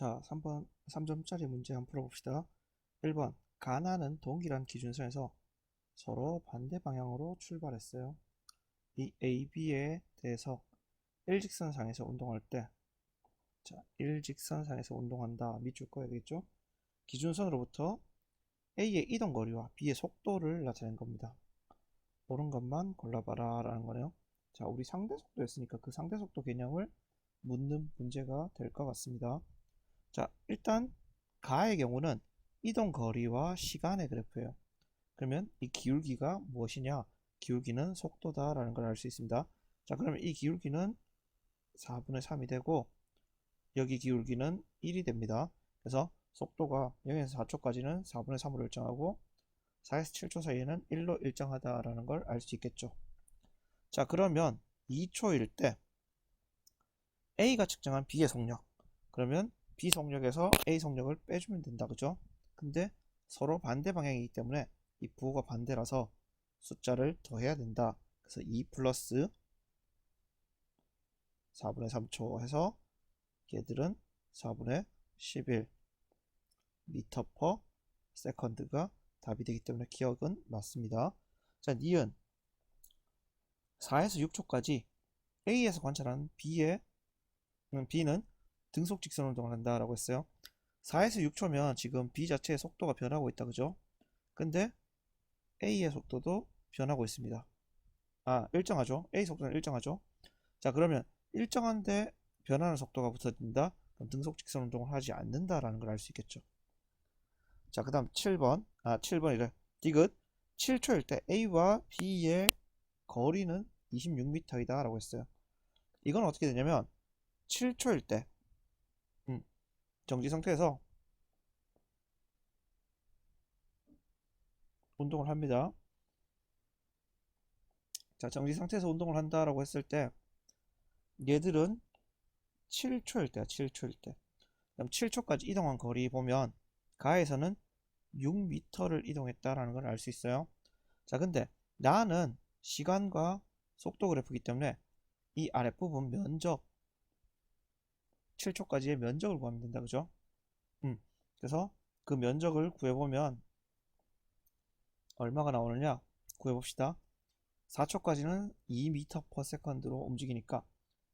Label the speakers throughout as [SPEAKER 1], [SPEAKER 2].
[SPEAKER 1] 자, 3점짜리 문제 한번 풀어봅시다. 1번, 가나는 동일한 기준선에서 서로 반대 방향으로 출발했어요. 이 AB에 대해서 일직선상에서 운동할 때, 자, 일직선상에서 운동한다. 밑줄 꺼야 되겠죠? 기준선으로부터 A의 이동 거리와 B의 속도를 나타낸 겁니다. 옳은 것만 골라봐라 라는 거네요. 자, 우리 상대 속도였으니까 그 상대 속도 개념을 묻는 문제가 될 것 같습니다. 자, 일단 가의 경우는 이동 거리와 시간의 그래프예요. 그러면 이 기울기가 무엇이냐? 기울기는 속도다 라는 걸 알 수 있습니다. 자, 그러면 이 기울기는 4분의 3이 되고 여기 기울기는 1이 됩니다. 그래서 속도가 0에서 4초까지는 4분의 3으로 일정하고 4에서 7초 사이에는 1로 일정하다라는 걸 알 수 있겠죠. 자, 그러면 2초일 때 A가 측정한 B의 속력, 그러면 B 속력에서 A 속력을 빼주면 된다, 그죠? 근데 서로 반대 방향이기 때문에 이 부호가 반대라서 숫자를 더해야 된다. 그래서 2 플러스 4분의 3초 해서 얘들은 4분의 11 미터 퍼 세컨드가 답이 되기 때문에 기억은 맞습니다. 자, 니은 4에서 6초까지 A에서 관찰한 B는 등속 직선 운동을 한다라고 했어요. 4에서 6초면 지금 B 자체의 속도가 변하고 있다, 그죠? 근데 A의 속도도 변하고 있습니다. 일정하죠. A 속도는 일정하죠. 자, 그러면 일정한데 변하는 속도가 붙어진다. 그럼 등속 직선 운동을 하지 않는다라는 걸 알 수 있겠죠. 자, 그 다음 7번이래. 디귿 7초일 때 A와 B의 거리는 26m이다 라고 했어요. 이건 어떻게 되냐면 7초일 때 정지 상태에서 운동을 합니다. 자, 정지 상태에서 운동을 한다라고 했을 때 얘들은 7초일 때야, 7초일 때. 그럼 7초까지 이동한 거리 보면 가에서는 6m를 이동했다라는 걸 알 수 있어요. 자, 근데 나는 시간과 속도 그래프이기 때문에 이 아랫부분 면적 7초까지의 면적을 구하면 된다, 그죠? 그래서 그 면적을 구해보면 얼마가 나오느냐 구해봅시다. 4초까지는 2m/s로 움직이니까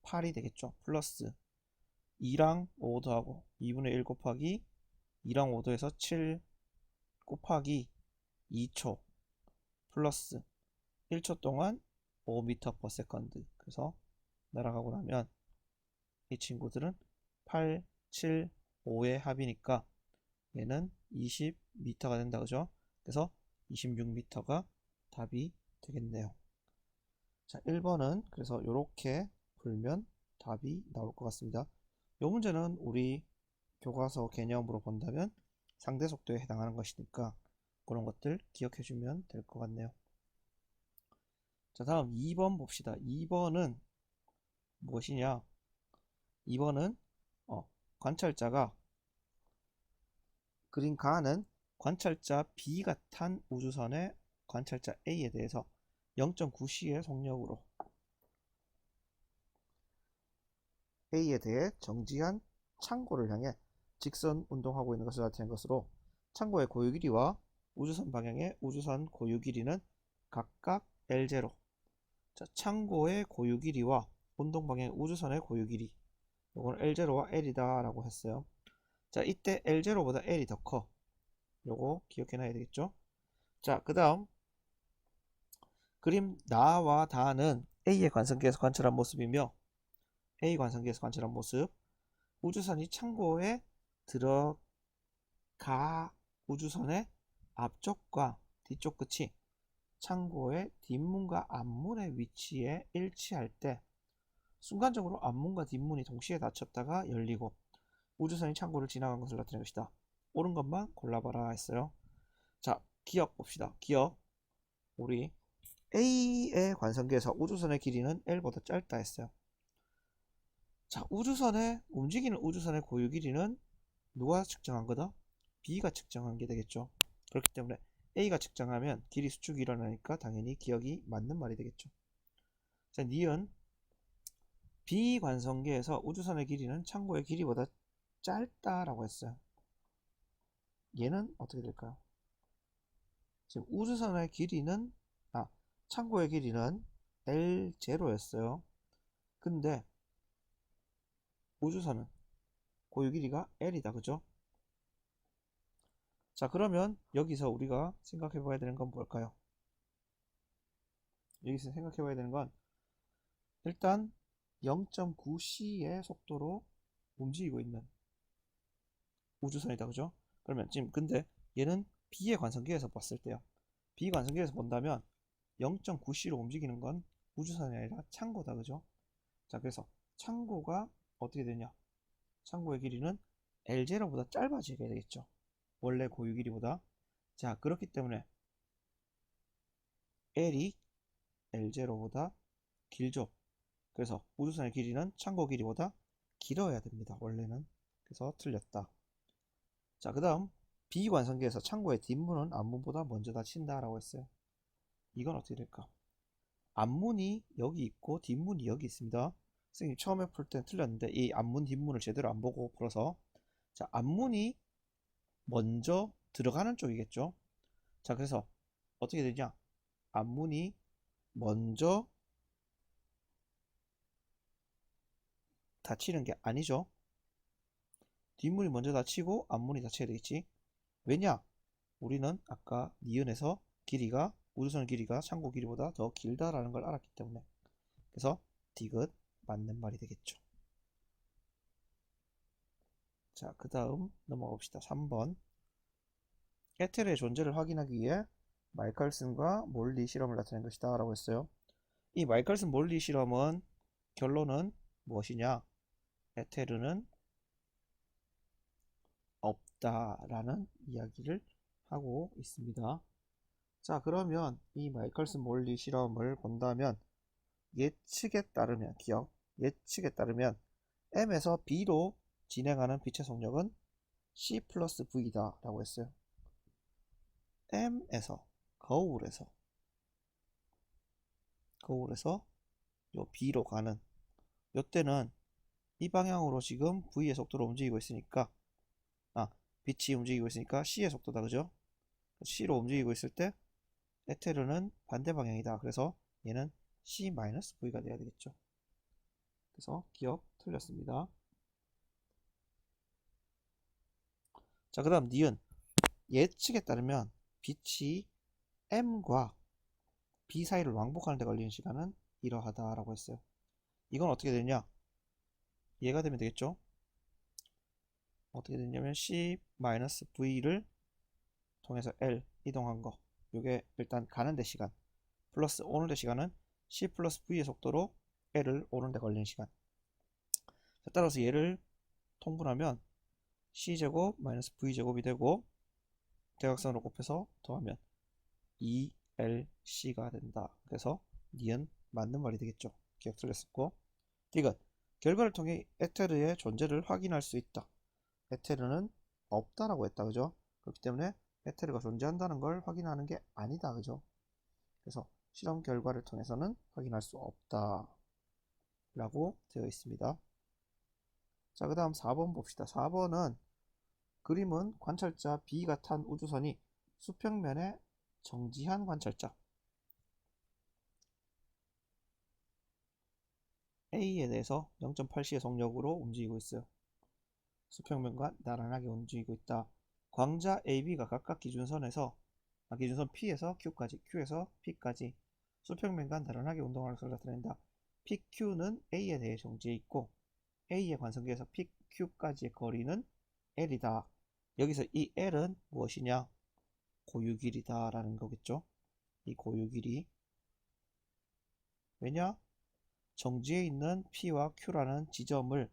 [SPEAKER 1] 8이 되겠죠. 플러스 2랑 5 더하고 2분의 1 곱하기 2랑 5 더해서 7 곱하기 2초 플러스 1초 동안 5m/s. 그래서 날아가고 나면 이 친구들은 8, 7, 5의 합이니까 얘는 20m가 된다, 그죠? 그래서 26m가 답이 되겠네요. 자, 1번은 그래서 이렇게 풀면 답이 나올 것 같습니다. 이 문제는 우리 교과서 개념으로 본다면 상대 속도에 해당하는 것이니까 그런 것들 기억해 주면 될 것 같네요. 자, 다음 2번 봅시다. 2번은 무엇이냐? 2번은 관찰자가 그린 가는 관찰자 B가 탄 우주선의 관찰자 A에 대해서 0.9시의 속력으로 A에 대해 정지한 창고를 향해 직선 운동하고 있는 것을 나타낸 것으로 창고의 고유 길이와 우주선 방향의 우주선 고유 길이는 각각 L0. 자, 창고의 고유 길이와 운동 방향의 우주선의 고유 길이, 이건 L0와 L이다 라고 했어요. 자, 이때 L0보다 L이 더 커. 요거 기억해 놔야 되겠죠? 자, 그 다음 그림 나와 다는 A의 관성기에서 관찰한 모습이며 A 관성기에서 관찰한 모습, 우주선이 창고에 들어가 우주선의 앞쪽과 뒤쪽 끝이 창고의 뒷문과 앞문의 위치에 일치할 때 순간적으로 앞문과 뒷문이 동시에 닫혔다가 열리고 우주선이 창고를 지나간 것을 나타낸 것이다. 옳은 것만 골라봐라 했어요. 자, 기억 봅시다. 기억. 우리 A의 관성기에서 우주선의 길이는 L보다 짧다 했어요. 자, 움직이는 우주선의 고유 길이는 누가 측정한 거다? B가 측정한 게 되겠죠. 그렇기 때문에 A가 측정하면 길이 수축이 일어나니까 당연히 기억이 맞는 말이 되겠죠. 자, 니은 B 관성계에서 우주선의 길이는 창고의 길이보다 짧다라고 했어요. 얘는 어떻게 될까요? 지금 우주선의 길이는 창고의 길이는 L0였어요. 근데 우주선은 고유 길이가 L이다. 그죠? 자, 그러면 여기서 우리가 생각해 봐야 되는 건 뭘까요? 여기서 생각해 봐야 되는 건 일단 0.9c의 속도로 움직이고 있는 우주선이다. 그죠? 그러면 지금 근데 얘는 B의 관성기에서 봤을 때요. B 관성기에서 본다면 0.9c로 움직이는 건 우주선이 아니라 창고다. 그죠? 자, 그래서 창고가 어떻게 되냐? 창고의 길이는 L0보다 짧아지게 되겠죠. 원래 고유 길이보다. 자, 그렇기 때문에 L이 L0보다 길죠. 그래서 우주선의 길이는 창고 길이보다 길어야 됩니다. 원래는. 그래서 틀렸다. 자, 그 다음 비관성계에서 창고의 뒷문은 앞문보다 먼저 닫힌다 라고 했어요. 이건 어떻게 될까? 앞문이 여기 있고 뒷문이 여기 있습니다. 선생님 처음에 풀 땐 틀렸는데 이 앞문 뒷문을 제대로 안 보고 풀어서, 자, 앞문이 먼저 들어가는 쪽이겠죠. 자, 그래서 어떻게 되냐? 앞문이 먼저 닫히는 게 아니죠. 뒷문이 먼저 닫히고 앞문이 닫혀야 되겠지. 왜냐? 우리는 아까 니은에서 길이가 우주선 길이가 창고 길이보다 더 길다라는 걸 알았기 때문에. 그래서 디귿 맞는 말이 되겠죠. 자, 그 다음 넘어가 봅시다. 3번. 에테르의 존재를 확인하기 위해 마이컬슨과 몰리 실험을 나타낸 것이다 라고 했어요. 이 마이컬슨 몰리 실험은 결론은 무엇이냐? 에테르는 없다라는 이야기를 하고 있습니다. 자, 그러면 이 마이컬슨 몰리 실험을 본다면 예측에 따르면, 예측에 따르면 M에서 B로 진행하는 빛의 속력은 C 플러스 V다 라고 했어요. M에서 거울에서 요 B로 가는, 요때는 이 방향으로 지금 V의 속도로 움직이고 있으니까 빛이 움직이고 있으니까 C의 속도다. 그죠? C로 움직이고 있을 때 에테르는 반대 방향이다. 그래서 얘는 C-V가 돼야 되겠죠. 그래서 기억 틀렸습니다. 자, 그 다음 니은. 예측에 따르면 빛이 M과 B 사이를 왕복하는 데 걸리는 시간은 이러하다 라고 했어요. 이건 어떻게 되냐? 얘가 되면 되겠죠? 어떻게 되냐면 C-V를 통해서 L 이동한 거, 요게 일단 가는 데 시간 플러스 오는 데 시간은 C 플러스 V의 속도로 L을 오는 데 걸리는 시간. 자, 따라서 얘를 통분하면 C제곱 마이너스 V제곱이 되고 대각선으로 곱해서 더하면 2LC가 된다. 그래서 니은 맞는 말이 되겠죠. 기억 틀렸었고. 디귿. 결과를 통해 에테르의 존재를 확인할 수 있다. 에테르는 없다라고 했다. 그죠? 그렇기 때문에 에테르가 존재한다는 걸 확인하는 게 아니다. 그죠? 그래서 실험 결과를 통해서는 확인할 수 없다 라고 되어 있습니다. 자, 그 다음 4번 봅시다. 4번은 그림은 관찰자 B가 탄 우주선이 수평면에 정지한 관찰자 A에 대해서 0.8c의 속력으로 움직이고 있어요. 수평면과 나란하게 움직이고 있다. 광자 AB가 각각 기준선에서 기준선 P에서 Q까지, Q에서 P까지 수평면과 나란하게 운동하는 것을 나타낸다. PQ는 A에 대해 정지해 있고 A의 관성기에서 PQ까지의 거리는 L이다. 여기서 이 L은 무엇이냐? 고유 길이다 라는 거겠죠. 이 고유 길이. 왜냐? 정지해 있는 P와 Q라는 지점을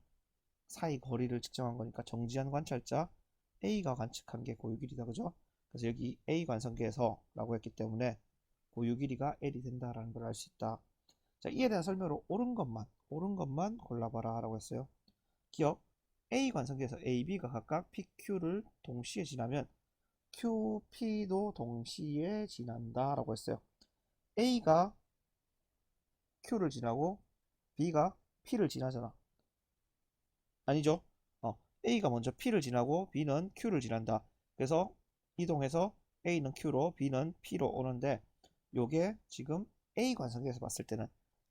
[SPEAKER 1] 사이 거리를 측정한 거니까 정지한 관찰자 A가 관측한 게 고유 길이다. 그죠? 그래서 여기 A 관성계에서 라고 했기 때문에 고유 길이가 L이 된다라는 걸 알 수 있다. 자, 이에 대한 설명으로 옳은 것만 골라봐라 라고 했어요. 기억. A 관성계에서 AB가 각각 PQ를 동시에 지나면 QP도 동시에 지난다 라고 했어요. A가 Q를 지나고 B가 P를 지나잖아. 아니죠? A가 먼저 P를 지나고 B는 Q를 지난다. 그래서 이동해서 A는 Q로 B는 P로 오는데 요게 지금 A 관성계에서 봤을 때는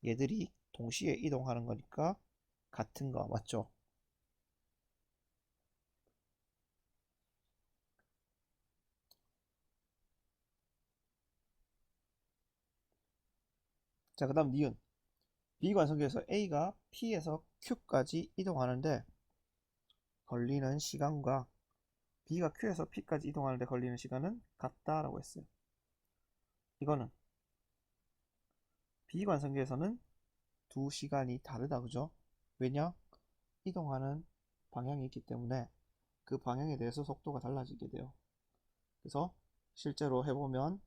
[SPEAKER 1] 얘들이 동시에 이동하는 거니까 같은 거 맞죠? 자, 그 다음 니은 B 관성계에서 A가 P에서 Q까지 이동하는데 걸리는 시간과 B가 Q에서 P까지 이동하는데 걸리는 시간은 같다라고 했어요. 이거는 B 관성계에서는 두 시간이 다르다, 그죠? 왜냐? 이동하는 방향이 있기 때문에 그 방향에 대해서 속도가 달라지게 돼요. 그래서 실제로 해보면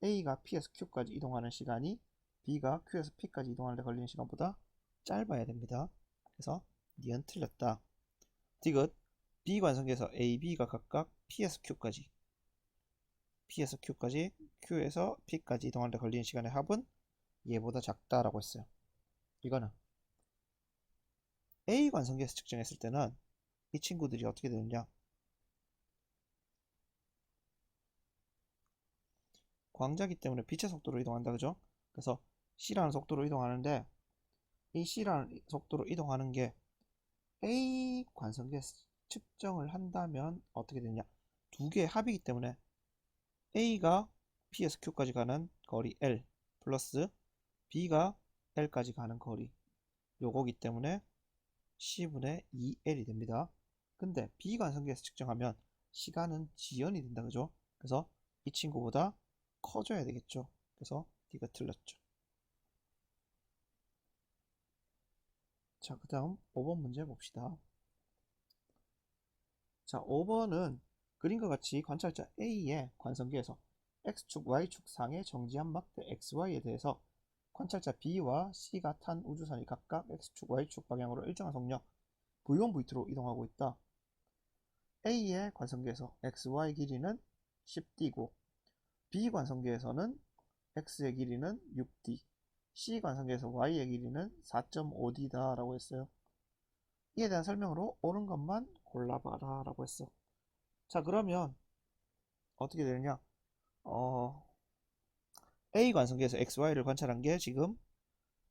[SPEAKER 1] A가 P에서 Q까지 이동하는 시간이 B가 Q에서 P까지 이동하는데 걸리는 시간보다 짧아야 됩니다. 그래서 니은 틀렸다. 디귿 B 관성계에서 A, B가 각각 P에서 Q까지 Q에서 P까지 이동하는데 걸리는 시간의 합은 얘보다 작다라고 했어요. 이거는 A 관성계에서 측정했을 때는 이 친구들이 어떻게 되느냐, 광자기 때문에 빛의 속도로 이동한다, 그죠? 그래서 C라는 속도로 이동하는데 이 C라는 속도로 이동하는 게 A 관성계에서 측정을 한다면 어떻게 되느냐, 두 개의 합이기 때문에 A가 P에서 Q까지 가는 거리 L 플러스 B가 L까지 가는 거리 요거기 때문에 C분의 2L이 됩니다. 근데 B 관성계에서 측정하면 시간은 지연이 된다, 그죠? 그래서 이 친구보다 커져야 되겠죠. 그래서 D가 틀렸죠. 자, 그 다음 5번 문제 봅시다. 자, 5번은 그림과 같이 관찰자 A의 관성계에서 X축, Y축 상의 정지한 막대 XY에 대해서 관찰자 B와 C가 탄 우주선이 각각 X축, Y축 방향으로 일정한 속력 V1, V2로 이동하고 있다. A의 관성계에서 XY 길이는 10D고 B 관성계에서는 X의 길이는 6D, C 관성계에서 Y의 길이는 4.5D다 라고 했어요. 이에 대한 설명으로 옳은 것만 골라봐라 라고 했어. 자, 그러면 어떻게 되느냐, A 관성계에서 XY를 관찰한 게 지금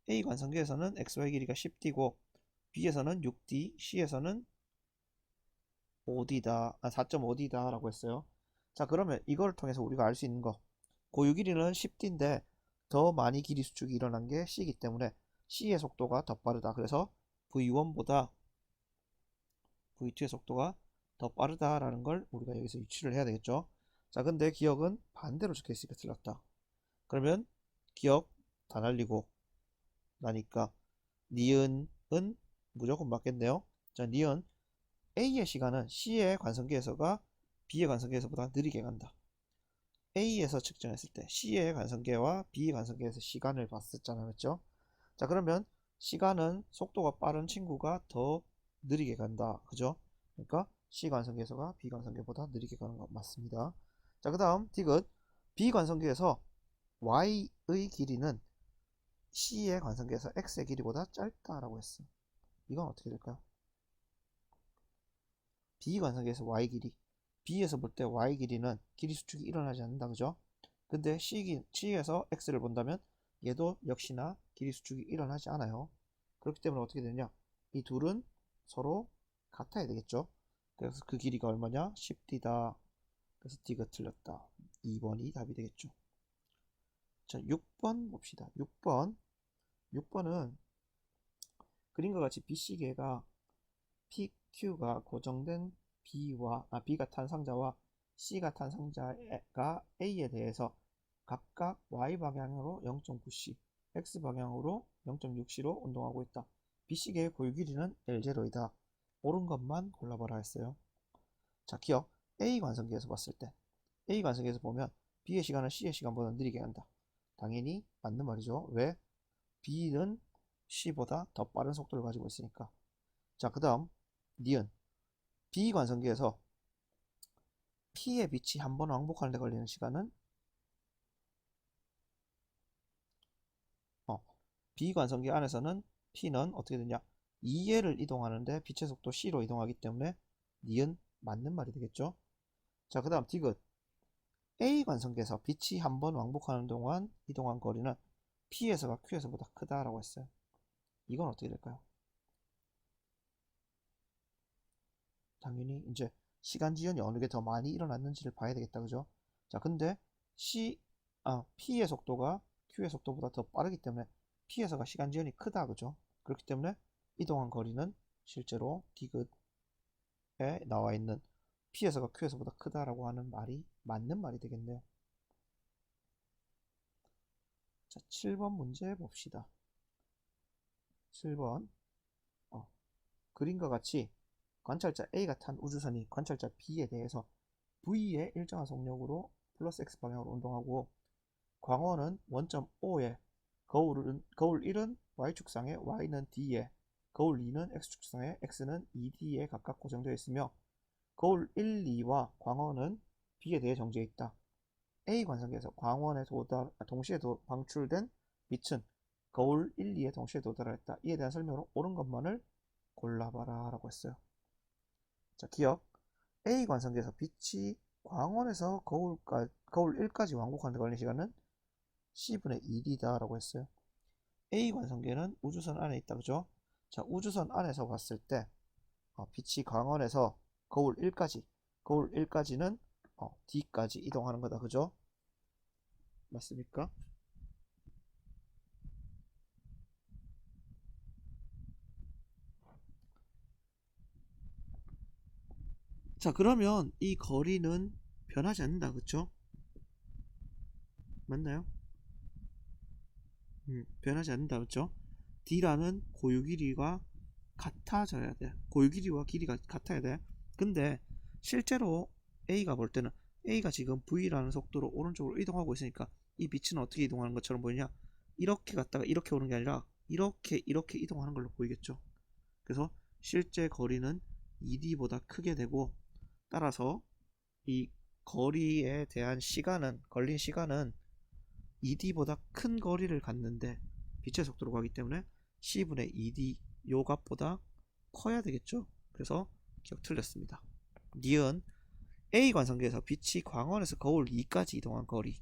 [SPEAKER 1] A 관성계에서는 XY 길이가 10D고 B에서는 6D, C에서는 5D다, 4.5D다 라고 했어요. 자, 그러면 이걸 통해서 우리가 알 수 있는 거, 고유 길이는 10D인데 더 많이 길이 수축이 일어난 게 C이기 때문에 C의 속도가 더 빠르다. 그래서 V1보다 V2의 속도가 더 빠르다라는 걸 우리가 여기서 유추를 해야 되겠죠. 자, 근데 기억은 반대로 적혀 있으니까 틀렸다. 그러면 기억 다 날리고 나니까 니은은 무조건 맞겠네요. 자, 니은 A의 시간은 C의 관성계에서가 B의 관성계에서보다 느리게 간다. A에서 측정했을 때 C의 관성계와 B의 관성계에서 시간을 봤었잖아요, 맞죠? 자, 그러면 시간은 속도가 빠른 친구가 더 느리게 간다, 그죠? 그러니까 C 관성계에서가 B 관성계보다 느리게 가는 거 맞습니다. 자, 그 다음 디귿 B 관성계에서 Y의 길이는 C의 관성계에서 X의 길이보다 짧다라고 했어. 이건 어떻게 될까요? B 관성계에서 Y 길이, B에서 볼 때 Y 길이는 길이 수축이 일어나지 않는다, 그죠? 근데 C에서 X를 본다면 얘도 역시나 길이 수축이 일어나지 않아요. 그렇기 때문에 어떻게 되냐, 이 둘은 서로 같아야 되겠죠. 그래서 그 길이가 얼마냐, 10D다. 그래서 D가 틀렸다. 2번이 답이 되겠죠. 자, 6번 봅시다. 6번은 그림과 같이 BC계가 PQ가 고정된 B가 탄 상자와 C가 탄 상자가 A에 대해서 각각 Y 방향으로 0.9C, X 방향으로 0.6C로 운동하고 있다. BC계의 고유 길이는 L0이다. 옳은 것만 골라봐라 했어요. 자, 기억 A 관성계에서 봤을 때 A 관성계에서 보면 B의 시간은 C의 시간보다 느리게 간다. 당연히 맞는 말이죠. 왜? B는 C보다 더 빠른 속도를 가지고 있으니까. 자, 그 다음 니은 B 관성계에서 P의 빛이 한 번 왕복하는 데 걸리는 시간은 B 관성계 안에서는 P는 어떻게 되냐, 2L을 이동하는데 빛의 속도 C로 이동하기 때문에 니은 맞는 말이 되겠죠. 자, 그 다음 디귿. A 관성계에서 빛이 한 번 왕복하는 동안 이동한 거리는 P에서가 Q에서보다 크다라고 했어요. 이건 어떻게 될까요? 당연히 이제 시간 지연이 어느 게 더 많이 일어났는지를 봐야 되겠다, 그죠? 자, 근데 P의 속도가 Q의 속도보다 더 빠르기 때문에 P에서가 시간 지연이 크다, 그죠? 그렇기 때문에 이동한 거리는 실제로 디귿에 나와 있는 P에서가 Q에서보다 크다라고 하는 말이 맞는 말이 되겠네요. 자, 7번 문제 봅시다. 7번 그림과 같이 관찰자 A가 탄 우주선이 관찰자 B에 대해서 V의 일정한 속력으로 플러스 X 방향으로 운동하고 광원은 원점 O에 거울 1은 Y축상에 Y는 D에 거울 2는 X축상에 X는 ED에 각각 고정되어 있으며 거울 1, 2와 광원은 B에 대해 정지해 있다. A 관성계에서 광원에 동시에 방출된 빛은 거울 1, 2에 동시에 도달했다. 이에 대한 설명으로 옳은 것만을 골라봐라 라고 했어요. 자, 기억. A 관성계에서 빛이 광원에서 거울 1까지 왕복하는 데 걸린 시간은 C분의 1이다 라고 했어요. A 관성계는 우주선 안에 있다, 그죠? 자, 우주선 안에서 봤을 때 빛이 광원에서 거울 1까지는 D까지 이동하는 거다, 그죠? 맞습니까? 자, 그러면 이 거리는 변하지 않는다, 그쵸? 맞나요? 변하지 않는다, 그쵸? D라는 고유 길이가 같아져야 돼. 고유 길이와 길이가 같아야 돼. 근데 실제로 A가 볼 때는 A가 지금 V라는 속도로 오른쪽으로 이동하고 있으니까 이 빛은 어떻게 이동하는 것처럼 보이냐? 이렇게 갔다가 이렇게 오는 게 아니라 이렇게 이동하는 걸로 보이겠죠. 그래서 실제 거리는 ED보다 크게 되고 따라서 이 거리에 대한 걸린 시간은 ED보다 큰 거리를 갔는데 빛의 속도로 가기 때문에 C분의 ED 요 값보다 커야 되겠죠. 그래서 기억 틀렸습니다. 니은 A 관성계에서 빛이 광원에서 거울 2까지 이동한 거리.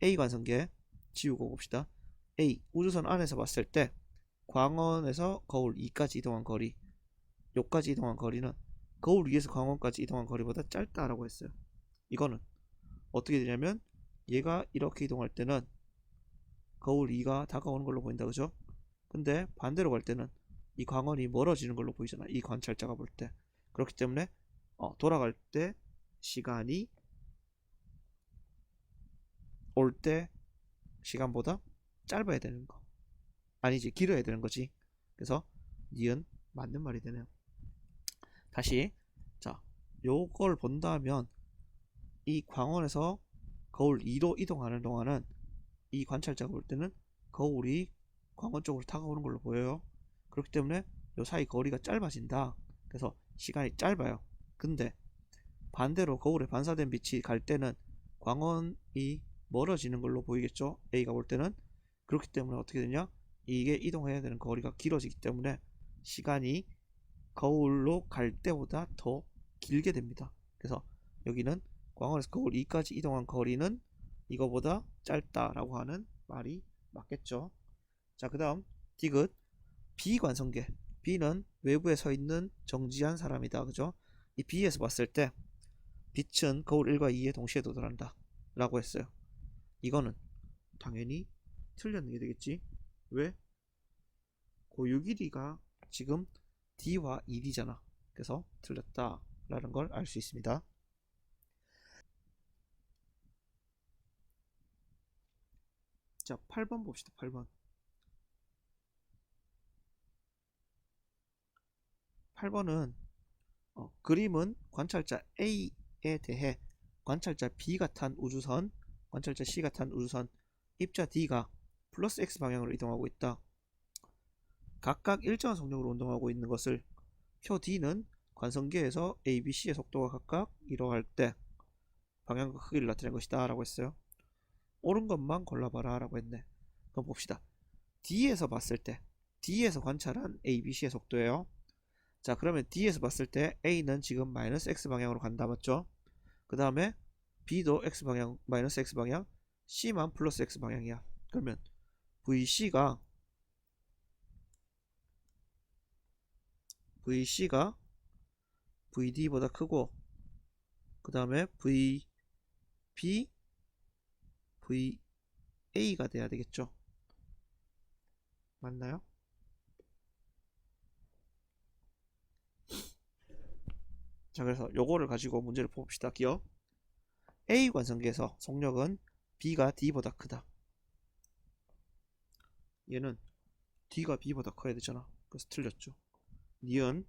[SPEAKER 1] A 관성계 지우고 봅시다. A 우주선 안에서 봤을 때 광원에서 거울 2까지 이동한 거리, 요까지 이동한 거리는 거울 위에서 광원까지 이동한 거리보다 짧다라고 했어요. 이거는 어떻게 되냐면 얘가 이렇게 이동할 때는 거울 2가 다가오는 걸로 보인다, 그죠? 근데 반대로 갈 때는 이 광원이 멀어지는 걸로 보이잖아, 이 관찰자가 볼 때. 그렇기 때문에 돌아갈 때 시간이 올 때 시간보다 짧아야 되는 거, 아니지, 길어야 되는 거지. 그래서 니은 맞는 말이 되네요. 다시, 자, 요걸 본다면 이 광원에서 거울 2로 이동하는 동안은 이 관찰자가 볼 때는 거울이 광원 쪽으로 다가오는 걸로 보여요. 그렇기 때문에 요 사이 거리가 짧아진다. 그래서 시간이 짧아요. 근데 반대로 거울에 반사된 빛이 갈 때는 광원이 멀어지는 걸로 보이겠죠, A가 볼 때는. 그렇기 때문에 어떻게 되냐, 이게 이동해야 되는 거리가 길어지기 때문에 시간이 거울로 갈 때보다 더 길게 됩니다. 그래서 여기는 광원에서 거울 2까지 이동한 거리는 이거보다 짧다라고 하는 말이 맞겠죠. 자, 그 다음 디귿. 비관성계. B는 외부에 서 있는 정지한 사람이다, 그죠? 이 B에서 봤을 때 빛은 거울 1과 2에 동시에 도달한다 라고 했어요. 이거는 당연히 틀렸는 게 되겠지. 왜? 고유 길이가 지금 D와 ED잖아. 그래서 틀렸다 라는 걸 알 수 있습니다. 자, 8번 봅시다. 8번. 8번은 그림은 관찰자 A에 대해 관찰자 B가 탄 우주선, 관찰자 C가 탄 우주선, 입자 D가 플러스 X 방향으로 이동하고 있다. 각각 일정한 속력으로 운동하고 있는 것을 표 D는 관성계에서 A, B, C의 속도가 각각 이러할 때 방향과 크기를 나타낸 것이다 라고 했어요. 옳은 것만 골라봐라 라고 했네. 그럼 봅시다. D에서 봤을 때 D에서 관찰한 A, B, C의 속도예요. 자, 그러면 D에서 봤을 때 A는 지금 마이너스 X 방향으로 간다, 맞죠? 그 다음에 B도 X 방향, 마이너스 X 방향, C만 플러스 X 방향이야. 그러면 VC가 VD보다 크고, 그 다음에 VB, VA가 돼야 되겠죠? 맞나요? 자, 그래서 요거를 가지고 문제를 풀어봅시다. 기억. A 관성계에서 속력은 B가 D보다 크다. 얘는 D가 B보다 커야 되잖아. 그래서 틀렸죠. 니은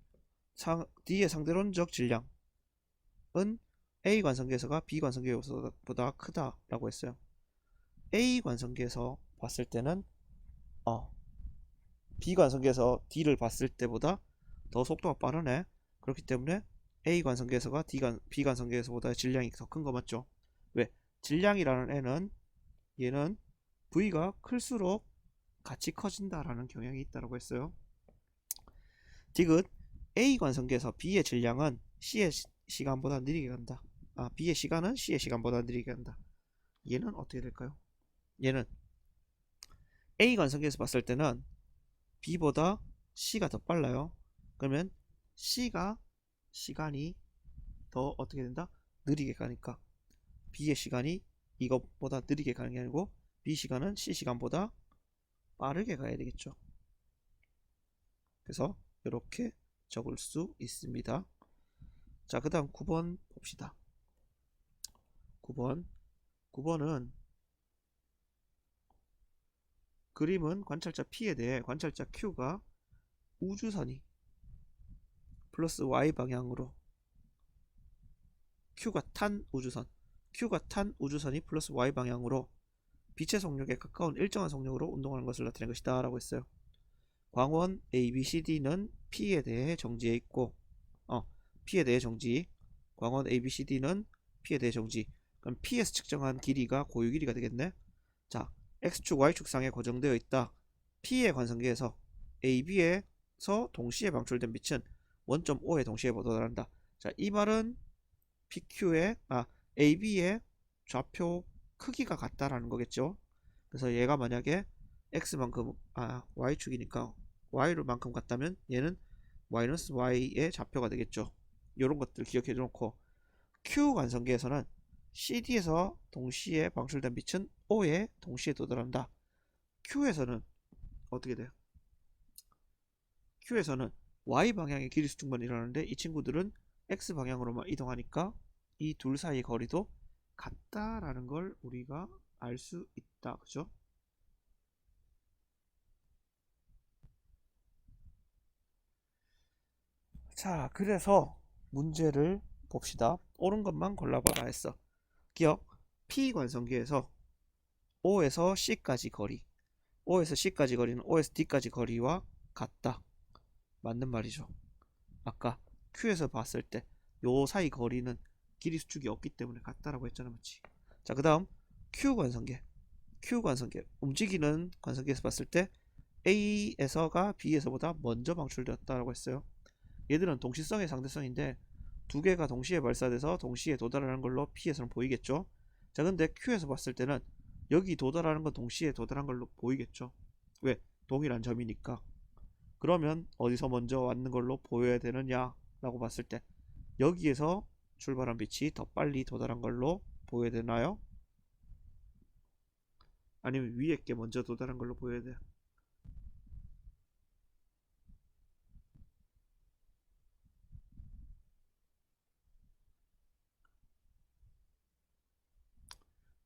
[SPEAKER 1] D의 상대론적 질량은 A 관성계에서가 B 관성계에서보다 크다라고 했어요. A 관성계에서 봤을 때는 B 관성계에서 D를 봤을 때보다 더 속도가 빠르네. 그렇기 때문에 A 관성계에서가 B 관성계에서보다 질량이 더 큰 거 맞죠? 왜? 질량이라는 얘는 V가 클수록 같이 커진다라는 경향이 있다고 했어요. 디귿 A 관성계에서 B의 질량은 C의 시간보다 느리게 간다. B의 시간은 C의 시간보다 느리게 간다. 얘는 어떻게 될까요? 얘는 A 관성계에서 봤을 때는 B보다 C가 더 빨라요. 그러면 C가 시간이 더 어떻게 된다? 느리게 가니까 B의 시간이 이것보다 느리게 가는 게 아니고 B 시간은 C 시간보다 빠르게 가야 되겠죠. 그래서 이렇게 적을 수 있습니다. 자, 그 다음 9번 봅시다. 9번은 그림은 관찰자 P에 대해 관찰자 Q가 우주선이 플러스 Y 방향으로 Q가 탄 우주선이 플러스 Y 방향으로 빛의 속력에 가까운 일정한 속력으로 운동하는 것을 나타낸 것이다 라고 했어요. 광원 ABCD는 P에 대해 정지해 있고 P에 대해 정지, 광원 ABCD는 P에 대해 정지. 그럼 P에서 측정한 길이가 고유 길이가 되겠네. 자, X축 Y축상에 고정되어 있다. P의 관성계에서 AB에서 동시에 방출된 빛은 원점 O에 동시에 도달한다. 자, 이 말은 AB의 좌표 크기가 같다라는 거겠죠. 그래서 얘가 만약에 X만큼 Y축이니까 Y만큼 같다면 얘는 마이너스 Y의 좌표가 되겠죠. 이런 것들 기억해 놓고 Q 관성계에서는 CD에서 동시에 방출된 빛은 O에 동시에 도달한다. Q에서는 어떻게 돼요? Q에서는 Y 방향의 길이 수축만 일어나는데 이 친구들은 X 방향으로만 이동하니까 이 둘 사이 거리도 같다라는 걸 우리가 알 수 있다. 그죠? 자, 그래서 문제를 봅시다. 옳은 것만 골라봐라 했어. 기억. P 관성계에서 O에서 C까지 거리는 O에서 D까지 거리와 같다. 맞는 말이죠. 아까 Q에서 봤을 때 요 사이 거리는 길이 수축이 없기 때문에 같다라고 했잖아, 맞지? 자, 그 다음 Q 관성계 움직이는 관성계에서 봤을 때 A에서가 B에서보다 먼저 방출되었다라고 했어요. 얘들은 동시성의 상대성인데 두 개가 동시에 발사돼서 동시에 도달하는 걸로 P에서는 보이겠죠. 자, 근데 Q에서 봤을 때는 여기 도달하는 건 동시에 도달한 걸로 보이겠죠. 왜? 동일한 점이니까. 그러면 어디서 먼저 왔는 걸로 보여야 되느냐 라고 봤을 때 여기에서 출발한 빛이 더 빨리 도달한 걸로 보여야 되나요? 아니면 위에 게 먼저 도달한 걸로 보여야 돼요?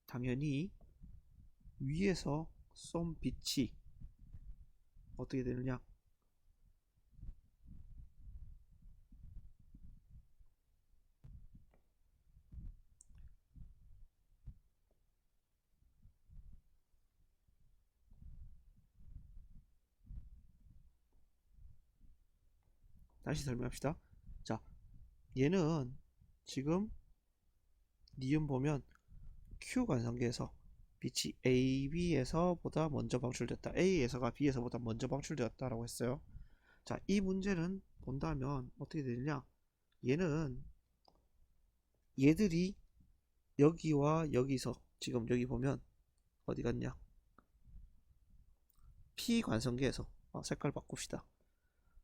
[SPEAKER 1] 당연히 위에서 쏜 빛이 어떻게 되느냐? 다시 설명합시다. 자, 얘는 지금 니은 보면 Q 관성계에서 빛이 AB에서보다 먼저 방출됐다. A에서가 B에서보다 먼저 방출되었다라고 했어요. 자, 이 문제는 본다면 어떻게 되느냐? 얘들이 여기와 여기서 지금 여기 보면 어디 갔냐? P 관성계에서 색깔 바꿉시다.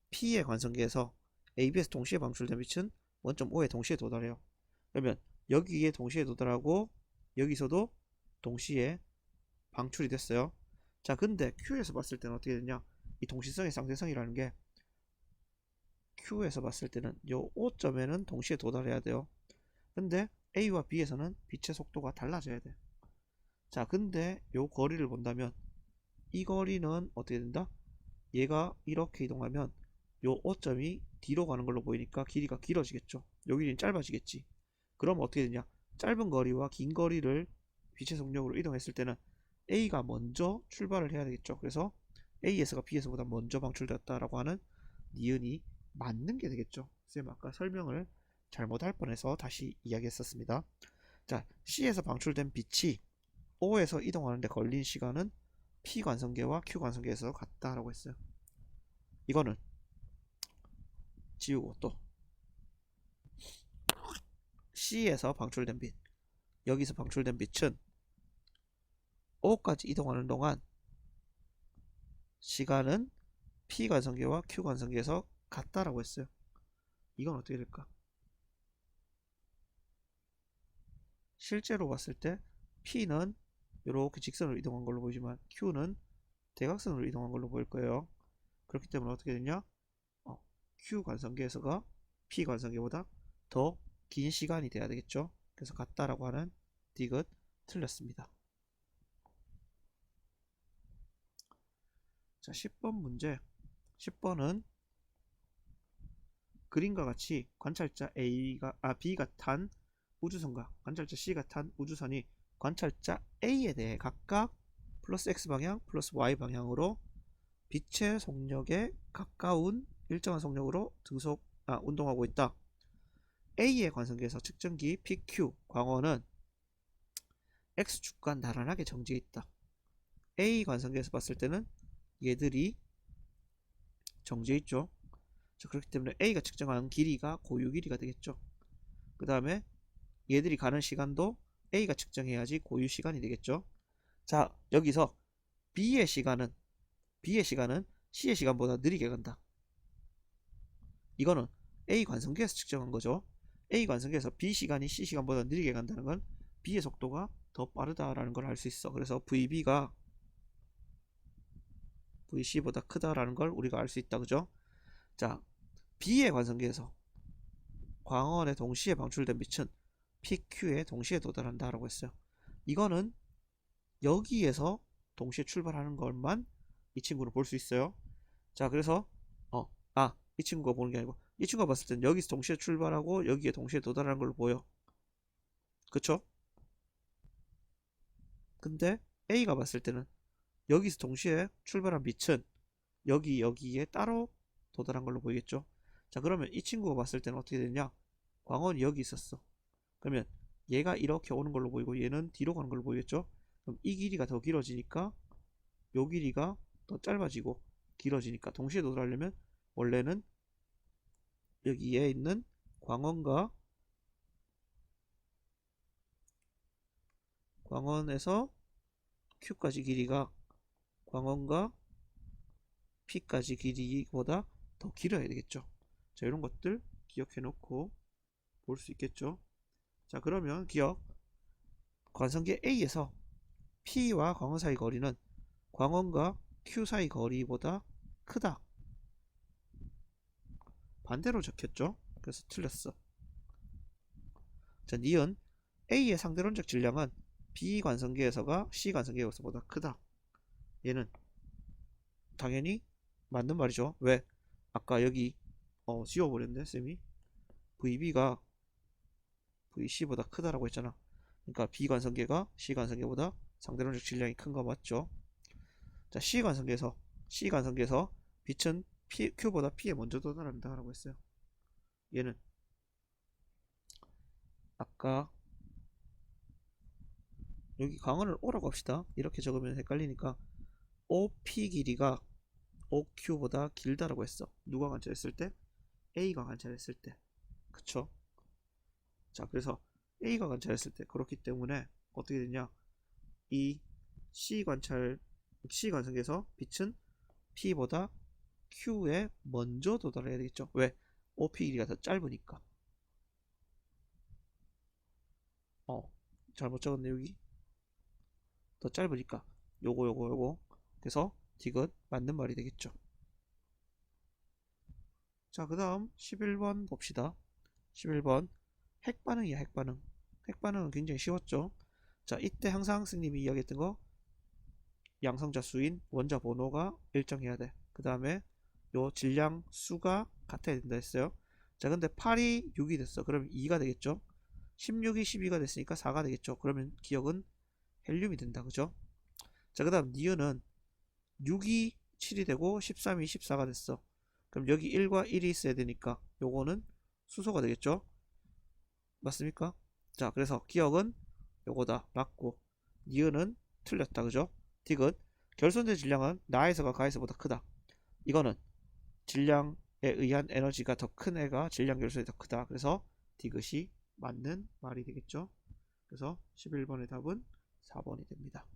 [SPEAKER 1] P의 관성계에서 AB에서 동시에 방출된 빛은 원점 O에 동시에 도달해요. 그러면 여기에 동시에 도달하고 여기서도 동시에 방출이 됐어요. 자, 근데 Q에서 봤을 때는 어떻게 되냐? 이 동시성의 상대성이라는 게 Q에서 봤을 때는 요 O점에는 동시에 도달해야 돼요. 근데 A와 B에서는 빛의 속도가 달라져야 돼. 자, 근데 요 거리를 본다면 이 거리는 어떻게 된다? 얘가 이렇게 이동하면 요 O점이 뒤로 가는 걸로 보이니까 길이가 길어지겠죠. 요 길이는 짧아지겠지. 그럼 어떻게 되냐? 짧은 거리와 긴 거리를 빛의 속력으로 이동했을 때는 A가 먼저 출발을 해야 되겠죠. 그래서 A에서가 B에서보다 먼저 방출되었다라고 하는 니은이 맞는 게 되겠죠. 쌤 아까 설명을 잘못할 뻔해서 다시 이야기했었습니다. 자, C에서 방출된 빛이 O에서 이동하는데 걸린 시간은 P 관성계와 Q 관성계에서 같다라고 했어요. 이거는 지우고 또 C에서 방출된 빛, 여기서 방출된 빛은 O까지 이동하는 동안 시간은 P 관성계와 Q 관성계에서 같다라고 했어요. 이건 어떻게 될까? 실제로 봤을 때 P는 이렇게 직선으로 이동한 걸로 보이지만 Q는 대각선으로 이동한 걸로 보일 거예요. 그렇기 때문에 어떻게 되냐? Q 관성계에서가 P 관성계보다 더 긴 시간이 돼야 되겠죠. 그래서 같다라고 하는 디귿 틀렸습니다. 자, 10번 문제. 10번은 그림과 같이 관찰자 B가 탄 우주선과 관찰자 C가 탄 우주선이 관찰자 A에 대해 각각 플러스 X방향 플러스 Y방향으로 빛의 속력에 가까운 일정한 속력으로 운동하고 있다. A의 관성계에서 측정기 PQ 광원은 X축과 나란하게 정지해 있다. A 관성계에서 봤을 때는 얘들이 정지해 있죠. 자, 그렇기 때문에 A가 측정한 길이가 고유 길이가 되겠죠. 그 다음에 얘들이 가는 시간도 A가 측정해야지 고유 시간이 되겠죠. 자, 여기서 B의 시간은 C의 시간보다 느리게 간다. 이거는 A 관성계에서 측정한 거죠. A 관성계에서 B 시간이 C 시간보다 느리게 간다는 건 B의 속도가 더 빠르다라는 걸 알 수 있어. 그래서 VB가 VC보다 크다라는 걸 우리가 알 수 있다. 그죠? 자, B의 관성계에서 광원에 동시에 방출된 빛은 PQ에 동시에 도달한다라고 했어요. 이거는 여기에서 동시에 출발하는 것만 이 친구를 볼 수 있어요. 자, 그래서 이 친구가 보는 게 아니고 이 친구가 봤을 때는 여기서 동시에 출발하고 여기에 동시에 도달하는 걸로 보여. 그쵸? 근데 A가 봤을 때는 여기서 동시에 출발한 빛은 여기에 따로 도달한 걸로 보이겠죠. 자, 그러면 이 친구가 봤을 때는 어떻게 되냐? 광원이 여기 있었어. 그러면 얘가 이렇게 오는 걸로 보이고 얘는 뒤로 가는 걸로 보이겠죠. 그럼 이 길이가 더 길어지니까 요 길이가 더 짧아지고 길어지니까 동시에 도달하려면 원래는 여기에 있는 광원에서 Q까지 길이가 광원과 P까지 길이보다 더 길어야 되겠죠. 자, 이런 것들 기억해 놓고 볼 수 있겠죠. 자, 그러면 관성계 A에서 P와 광원 사이 거리는 광원과 Q 사이 거리보다 크다. 반대로 적혔죠. 그래서 틀렸어. 자, 니은 A의 상대론적 질량은 B 관성계에서가 C 관성계에서보다 크다. 얘는 당연히 맞는 말이죠. 왜? 아까 여기 지워버렸네 쌤이. VB가 VC보다 크다라고 했잖아. 그러니까 B 관성계가 C 관성계보다 상대론적 질량이 큰 거 맞죠? 자, C 관성계에서 빛은 Q보다 P에 먼저 도달한다라고 했어요. 얘는 아까 여기 광원을 O라고 합시다. 이렇게 적으면 헷갈리니까 OP 길이가 OQ보다 길다라고 했어. 누가 관찰했을 때? A가 관찰했을 때. 그쵸? 자, 그래서 A가 관찰했을 때 그렇기 때문에 어떻게 되냐? 이 C 관측에서 빛은 P보다 Q에 먼저 도달해야 되겠죠. 왜? OP 길이가 더 짧으니까. 잘못 적었네 여기. 더 짧으니까 요거. 그래서 디귿 맞는 말이 되겠죠. 자, 그 다음 11번 봅시다. 11번 핵반응이야. 핵반응은 굉장히 쉬웠죠. 자, 이때 항상 스님이 이야기했던 거, 양성자 수인 원자 번호가 일정해야 돼. 그 다음에 요 질량 수가 같아야 된다 했어요. 자, 근데 8이 6이 됐어. 그럼 2가 되겠죠. 16이 12가 됐으니까 4가 되겠죠. 그러면 기억은 헬륨이 된다. 그죠? 자, 그 다음 니은은 6이 7이 되고 13이 14가 됐어. 그럼 여기 1과 1이 있어야 되니까 요거는 수소가 되겠죠. 맞습니까? 자, 그래서 기억은 요거다. 맞고 니은은 틀렸다. 그죠? 디귿 결손된 질량은 나에서가 가에서보다 크다. 이거는 질량에 의한 에너지가 더 큰 애가 질량 결손이 더 크다. 그래서 디귿이 맞는 말이 되겠죠. 그래서 11번의 답은 4번이 됩니다.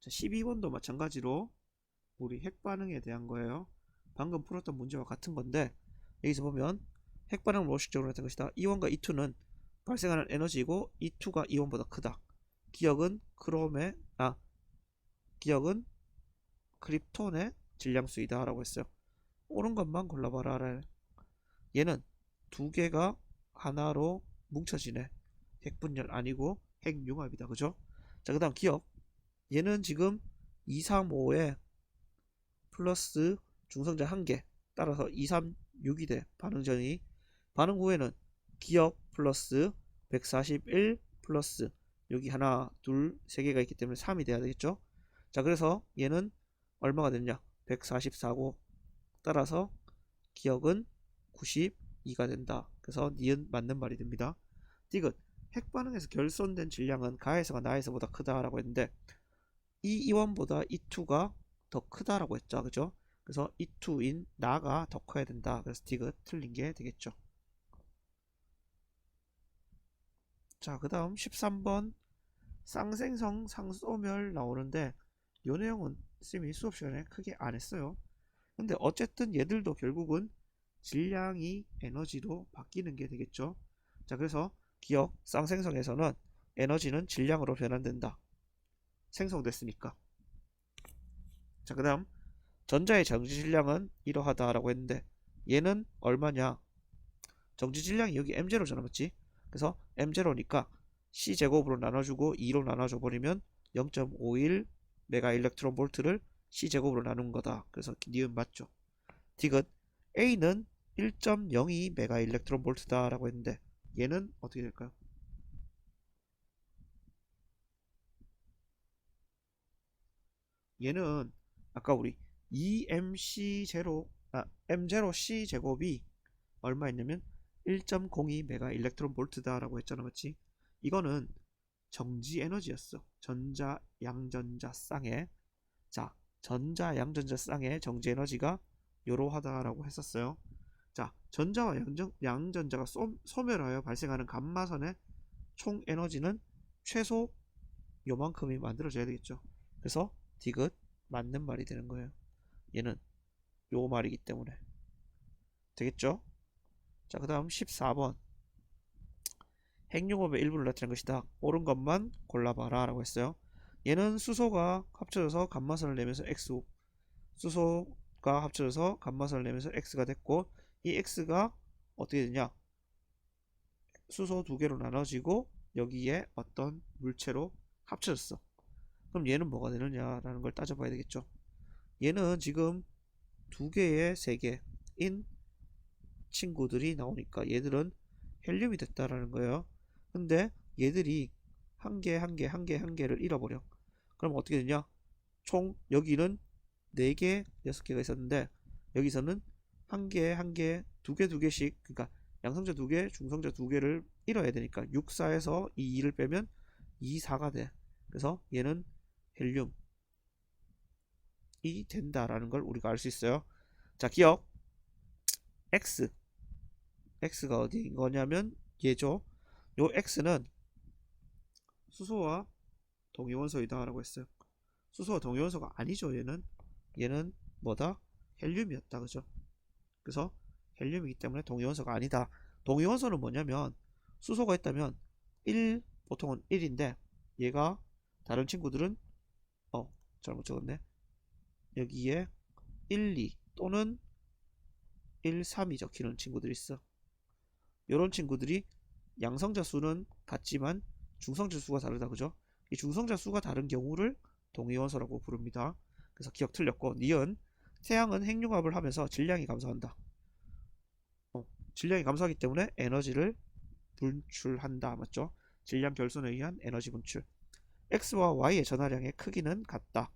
[SPEAKER 1] 자, 12번도 마찬가지로 우리 핵반응에 대한 거예요. 방금 풀었던 문제와 같은 건데 여기서 보면 핵반응을 로식적으로 나타낸 것이다. E1과 E2는 발생하는 에너지이고 E2가 E1보다 크다. 기억은 기억은 크립톤의 질량수이다 라고 했어요. 옳은 것만 골라봐라. 얘는 두 개가 하나로 뭉쳐지네. 핵분열 아니고 핵융합이다. 그죠? 자, 그 다음 기억. 얘는 지금 2, 3, 5에 플러스 중성자 1개 따라서 2, 3, 6이 돼. 반응전이. 반응 후에는 기억 플러스 141 플러스 여기 하나, 둘, 세 개가 있기 때문에 3이 돼야 되겠죠. 자, 그래서 얘는 얼마가 됐냐? 144고 따라서 기억은 92가 된다. 그래서 니은 맞는 말이 됩니다. 디귿 핵반응에서 결손된 질량은 가에서가 나에서보다 크다라고 했는데 이 E1보다 E2가 더 크다라고 했죠. 그죠? 그래서 E2인 나가 더 커야 된다. 그래서 디귿 틀린 게 되겠죠. 자, 그 다음 13번 쌍생성 상소멸 나오는데 이 내용은 쌤이 수업 시간에 크게 안 했어요. 근데 어쨌든 얘들도 결국은 질량이 에너지로 바뀌는 게 되겠죠. 자, 그래서 기억 쌍생성에서는 에너지는 질량으로 변환된다. 생성됐으니까. 자, 그 다음 전자의 정지 질량은 이러하다라고 했는데 얘는 얼마냐? 정지 질량이 여기 M0잖아, 맞지? 그래서 M0니까 C제곱으로 나눠주고 2로 나눠줘 버리면 0.51 메가 일렉트론 볼트를 C제곱으로 나눈 거다. 그래서 니은 맞죠? 디귿 A는 1.02 메가 일렉트론 볼트다 라고 했는데 얘는 어떻게 될까요? 얘는 아까 우리 M0C 제곱이 얼마였냐면 1.02 메가 일렉트론 볼트다 라고 했잖아, 맞지? 이거는 정지 에너지였어. 전자 양전자 쌍의 전자 양전자 쌍의 정지 에너지가 요러하다라고 했었어요. 자, 전자와 양전자가 소멸하여 발생하는 감마선의 총 에너지는 최소 요만큼이 만들어져야 되겠죠. 그래서 디귿 맞는 말이 되는 거예요. 얘는 요 말이기 때문에 되겠죠. 자, 그 다음 14번 핵융합의 일부를 나타낸 것이다. 옳은 것만 골라봐라 라고 했어요. 얘는 수소가 합쳐져서 감마선을 내면서 X, 수소가 합쳐져서 감마선을 내면서 X가 됐고 이 X가 어떻게 되냐? 수소 두 개로 나눠지고 여기에 어떤 물체로 합쳐졌어. 그럼 얘는 뭐가 되느냐라는 걸 따져봐야 되겠죠. 얘는 지금 두 개의 세 개인 친구들이 나오니까 얘들은 헬륨이 됐다라는 거예요. 근데 얘들이 한 개를 잃어버려. 그럼 어떻게 되냐? 총 여기는 4개, 6개가 있었는데 여기서는 한 개, 두 개씩 그러니까 양성자 2개, 중성자 2개를 잃어야 되니까 6, 4에서 이 2를 빼면 2, 4가 돼. 그래서 얘는 헬륨이 된다라는 걸 우리가 알 수 있어요. 자, 기억. x가 어디인 거냐면 얘죠. 요 x는 수소와 동위원소이다 라고 했어요. 수소와 동위원소가 아니죠. 얘는 뭐다? 헬륨이었다. 그죠? 그래서 헬륨이기 때문에 동위원소가 아니다. 동위원소는 뭐냐면 수소가 있다면 1, 보통은 1인데 얘가 다른 친구들은 잘못 적었네. 여기에 1, 2 또는 1, 3이 적히는 친구들이 있어. 이런 친구들이 양성자 수는 같지만 중성자 수가 다르다. 그죠? 이 중성자 수가 다른 경우를 동위원소라고 부릅니다. 그래서 기억 틀렸고, 니은 태양은 핵융합을 하면서 질량이 감소한다. 질량이 감소하기 때문에 에너지를 분출한다. 맞죠? 질량 결손에 의한 에너지 분출. x와 y의 전하량의 크기는 같다.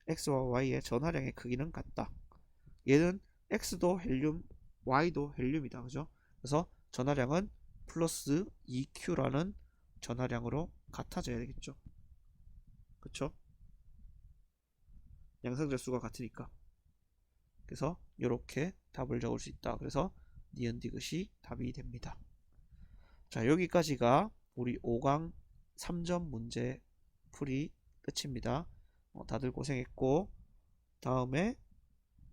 [SPEAKER 1] x와 y의 전하량의 크기는 같다. 얘는 x도 헬륨, y도 헬륨이다. 그죠? 그래서 전하량은 플러스 2q라는 전하량으로 같아져야 되겠죠. 그쵸? 양성자 수가 같으니까. 그래서 이렇게 답을 적을 수 있다. 그래서 니은 디귿이 답이 됩니다. 자, 여기까지가 우리 5강 3점 문제 풀이 끝입니다. 다들 고생했고, 다음에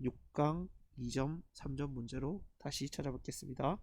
[SPEAKER 1] 6강 2점 3점 문제로 다시 찾아뵙겠습니다.